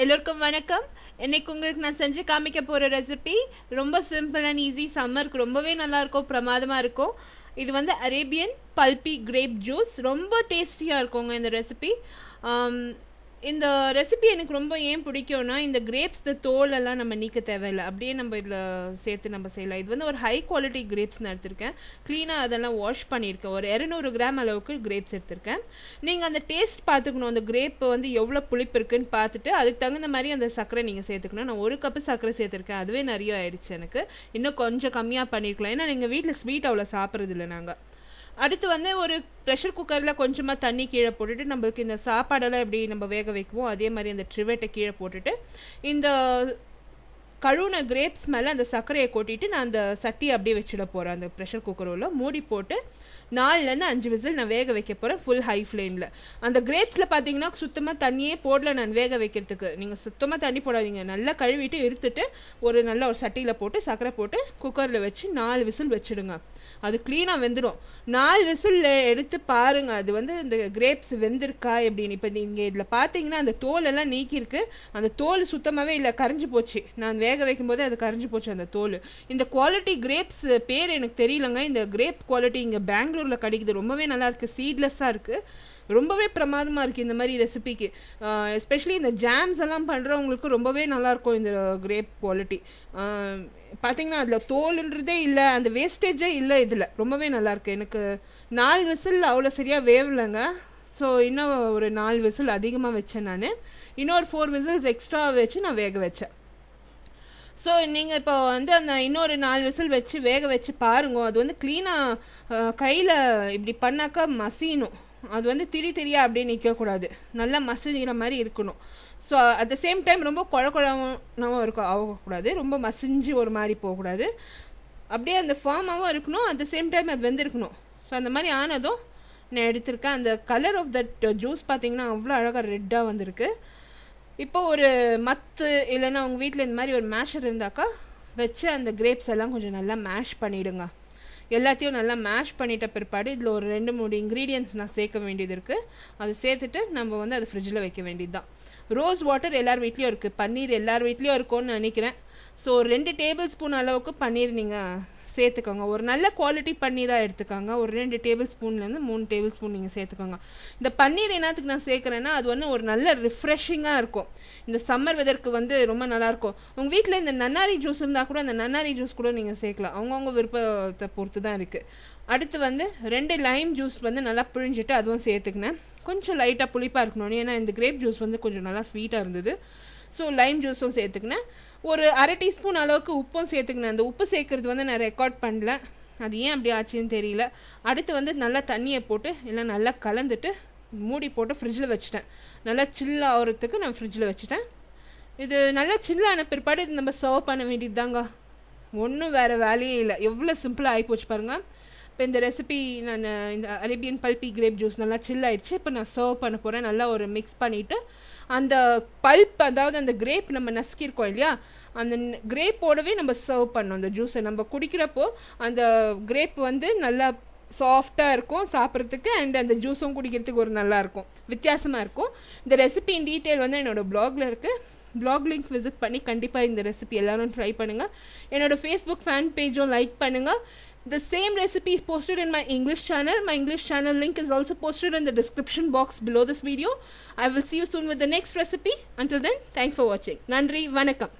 எல்லோருக்கும் வணக்கம். இன்னைக்கு உங்களுக்கு நான் செஞ்சு காமிக்க போகிற ரெசிபி ரொம்ப சிம்பிள் அண்ட் ஈஸி. சம்மருக்கு ரொம்பவே நல்லா இருக்கும், பிரமாதமாக இருக்கும். இது வந்து அரேபியன் பல்பி கிரேப் ஜூஸ். ரொம்ப டேஸ்டியாக இருக்குங்க இந்த ரெசிபி. இந்த ரெசிபி எனக்கு ரொம்ப ஏன் பிடிக்கும்னா, இந்த கிரேப்ஸ் தோலெல்லாம் நம்ம நீக்க தேவையில்லை, அப்படியே நம்ம இதில் சேர்த்து நம்ம செய்யலாம். இது வந்து ஒரு ஹை குவாலிட்டி கிரேப்ஸ் நான் எடுத்திருக்கேன். க்ளீனாக அதெல்லாம் வாஷ் பண்ணியிருக்கேன். ஒரு 200 கிராம் அளவுக்கு கிரேப்ஸ் எடுத்திருக்கேன். நீங்கள் அந்த டேஸ்ட் பார்த்துக்கணும், அந்த கிரேப் வந்து எவ்வளோ புளிப்பு இருக்குன்னு பார்த்துட்டு அதுக்கு தகுந்த மாதிரி அந்த சர்க்கரை நீங்கள் சேர்த்துக்கணும். நான் 1 கப்பு சர்க்கரை சேர்த்துருக்கேன், அதுவே நிறைய ஆயிடுச்சு. எனக்கு இன்னும் கொஞ்சம் கம்மியாக பண்ணியிருக்கலாம், ஏன்னா எங்கள் வீட்டில் ஸ்வீட் அவ்வளோ சாப்பிட்றது இல்லை நாங்கள். அடுத்து வந்து ஒரு ப்ரெஷர் குக்கரில் கொஞ்சமாக தண்ணி கீழே போட்டுட்டு, நம்மளுக்கு இந்த சாப்பாடெல்லாம் எப்படி நம்ம வேக வைக்குவோம் அதே மாதிரி அந்த ட்ரிவேட்டை கீழே போட்டுட்டு, இந்த கழுவுன கிரேப்ஸ் மேலே அந்த சர்க்கரையை கொட்டிட்டு நான் அந்த சட்டியை அப்படியே வச்சுட போகிறேன். அந்த ப்ரெஷர் குக்கரில் மூடி போட்டு 4லேருந்து 5 விசில் நான் வேக வைக்க போகிறேன், ஃபுல் ஹை ஃப்ளேமில். அந்த கிரேப்ஸில் பார்த்தீங்கன்னா சுத்தமாக தண்ணியே போடல நான் வேக வைக்கிறதுக்கு. நீங்கள் சுத்தமாக தண்ணி போடாதீங்க, நல்லா கழுவிட்டு எடுத்துட்டு ஒரு நல்ல ஒரு சட்டியில் போட்டு சர்க்கரை போட்டு குக்கரில் வச்சு 4 விசில் வச்சுடுங்க. அது க்ளீனாக வெந்துடும். 4 விசில் எடுத்து பாருங்க, அது வந்து இந்த கிரேப்ஸ் வெந்திருக்கா எப்படின்னு. இப்போ நீங்கள் இதில் பார்த்தீங்கன்னா அந்த தோலெல்லாம் நீக்கியிருக்கு. அந்த தோல் சுத்தமாகவே இல்லை, கரைஞ்சி போச்சு. நான் வேக வைக்கும் போதே அது கரைஞ்சி போச்சு அந்த தோல். இந்த குவாலிட்டி கிரேப்ஸ் பேர் எனக்கு தெரியலங்க. இந்த கிரேப் குவாலிட்டி இங்கே பெங்களூரில் கிடைக்குது, ரொம்பவே நல்லா இருக்குது, சீட்லெஸ்ஸாக இருக்குது, ரொம்பவே பிரமாதமாக இருக்குது இந்த மாதிரி ரெசிபிக்கு. எஸ்பெஷலி இந்த ஜாம்ஸ் எல்லாம் பண்ணுறவங்களுக்கு ரொம்பவே நல்லாயிருக்கும் இந்த கிரேப் குவாலிட்டி. பார்த்தீங்கன்னா அதில் தோலுன்றதே இல்லை, அந்த வேஸ்டேஜே இல்லை இதில். ரொம்பவே நல்லாயிருக்கு. எனக்கு 4 விசில் அவ்வளோ சரியாக வேவலைங்க. ஸோ இன்னும் ஒரு 4 விசில் அதிகமாக வச்சேன் நான். இன்னொரு 4 விசில்ஸ் எக்ஸ்ட்ரா வச்சு நான் வேக வச்சேன். ஸோ நீங்கள் இப்போ வந்து அந்த இன்னொரு 4 விசில் வச்சு வேக வச்சு பாருங்க. அது வந்து க்ளீனாக கையில் இப்படி பண்ணாக்கா மசியணும். அது வந்து திரியா அப்படியே நிற்கக்கூடாது, நல்லா மசிக்கிற மாதிரி இருக்கணும். So at the same time ரொம்ப குழகுழவும் இருக்கும் ஆகக்கூடாது, ரொம்ப மசிஞ்சு ஒரு மாதிரி போகக்கூடாது, அப்படியே அந்த ஃபார்மாகவும் இருக்கணும். அட் த சேம் டைம் அது வெந்திருக்கணும். ஸோ அந்த மாதிரி ஆனதும் நான் எடுத்திருக்கேன். அந்த கலர் ஆஃப் தட் ஜூஸ் பார்த்தீங்கன்னா அவ்வளோ அழகாக ரெட்டாக வந்திருக்கு. இப்போ ஒரு மத்து இல்லைன்னா உங்கள் வீட்டில் இந்த மாதிரி ஒரு மேஷர் இருந்தாக்கா வச்சு அந்த கிரேப்ஸ் எல்லாம் கொஞ்சம் நல்லா மேஷ் பண்ணிவிடுங்க. எல்லாத்தையும் நல்லா மேஷ் பண்ணிட்ட பிற்பாடு இதில் ஒரு 2-3 இன்க்ரீடியன்ட்ஸ் நான் சேர்க்க வேண்டியது இருக்குது. அது சேர்த்துட்டு நம்ம வந்து அது ஃப்ரிட்ஜில் வைக்க வேண்டியது தான். ரோஸ் வாட்டர் எல்லார் வீட்லேயும் இருக்குது, பன்னீர் எல்லார் வீட்லேயும் இருக்கும்னு நினைக்கிறேன். ஸோ ஒரு 2 டேபிள் ஸ்பூன் அளவுக்கு பன்னீர் நீங்கள் சேர்த்துக்கோங்க. ஒரு நல்ல குவாலிட்டி பன்னீராக எடுத்துக்கோங்க. ஒரு 2 டேபிள் ஸ்பூன்லேருந்து 3 டேபிள் ஸ்பூன் நீங்கள் சேர்த்துக்கோங்க. இந்த பன்னீர் என்னத்துக்கு நான் சேர்க்குறேன்னா, அது வந்து ஒரு நல்ல ரிஃப்ரெஷிங்காக இருக்கும். இந்த சம்மர் வெதருக்கு வந்து ரொம்ப நல்லாயிருக்கும். உங்கள் வீட்டில் இந்த நன்னாரி ஜூஸ் இருந்தால் கூட அந்த நன்னாரி ஜூஸ் கூட நீங்கள் சேர்க்கலாம், அவங்கவுங்க விருப்பத்தை பொறுத்து தான் இருக்குது. அடுத்து வந்து 2 லைம் ஜூஸ் வந்து நல்லா பிழிஞ்சிட்டு அதுவும் சேர்த்துக்கினேன். கொஞ்சம் லைட்டாக புளிப்பாக இருக்கணும், ஏன்னா இந்த கிரேப் ஜூஸ் வந்து கொஞ்சம் நல்லா ஸ்வீட்டாக இருந்தது. ஸோ லைம் ஜூஸும் சேர்த்துக்கினேன். ஒரு 1/2 டீஸ்பூன் அளவுக்கு உப்பும் சேர்த்துக்கினேன். அந்த உப்பு சேர்க்கறது வந்து நான் ரெக்கார்ட் பண்ணல, அது ஏன் அப்படி ஆச்சுன்னு தெரியல. அடுத்து வந்து நல்லா தண்ணியை போட்டு எல்லாம் நல்லா கலந்துட்டு மூடி போட்டு ஃப்ரிட்ஜில் வச்சுட்டேன். நல்லா சில் ஆகிறதுக்கு நான் ஃப்ரிட்ஜில் வச்சுட்டேன். இது நல்லா சில்லான பிற்பாடு இது நம்ம சர்வ் பண்ண வேண்டியது தாங்க. ஒன்றும் வேறு வேலையே இல்லை, எவ்வளோ சிம்பிளாக ஆகிப்போச்சு பாருங்கள். இப்போ இந்த ரெசிபி நான் இந்த அரேபியன் பல்பி கிரேப் ஜூஸ் நல்லா சில் ஆகிடுச்சு. இப்போ நான் சர்வ் பண்ண போகிறேன். நல்லா ஒரு மிக்ஸ் பண்ணிவிட்டு அந்த பல்ப், அதாவது அந்த கிரேப் நம்ம நசுக்கியிருக்கோம் இல்லையா, அந்த கிரேப்போடவே நம்ம சர்வ் பண்ணோம். அந்த ஜூஸை நம்ம குடிக்கிறப்போ அந்த கிரேப் வந்து நல்லா சாஃப்டாக இருக்கும் சாப்பிட்றதுக்கு, அண்ட் அந்த ஜூஸும் குடிக்கிறதுக்கு ஒரு நல்லாயிருக்கும், வித்தியாசமாக இருக்கும். இந்த ரெசிபி இன் டீட்டெயில் வந்து என்னோடய ப்ளாகில் இருக்குது. ப்ளாக் லிங்க் விசிட் பண்ணி கண்டிப்பாக இந்த ரெசிபி எல்லாரும் ட்ரை பண்ணுங்கள். என்னோடய ஃபேஸ்புக் ஃபேன் பேஜும் லைக் பண்ணுங்கள். The same recipe is posted in my English channel. My English channel link is also posted in the description box below this video. I will see you soon with the next recipe. Until then, thanks for watching. Nandri, Vanakkam.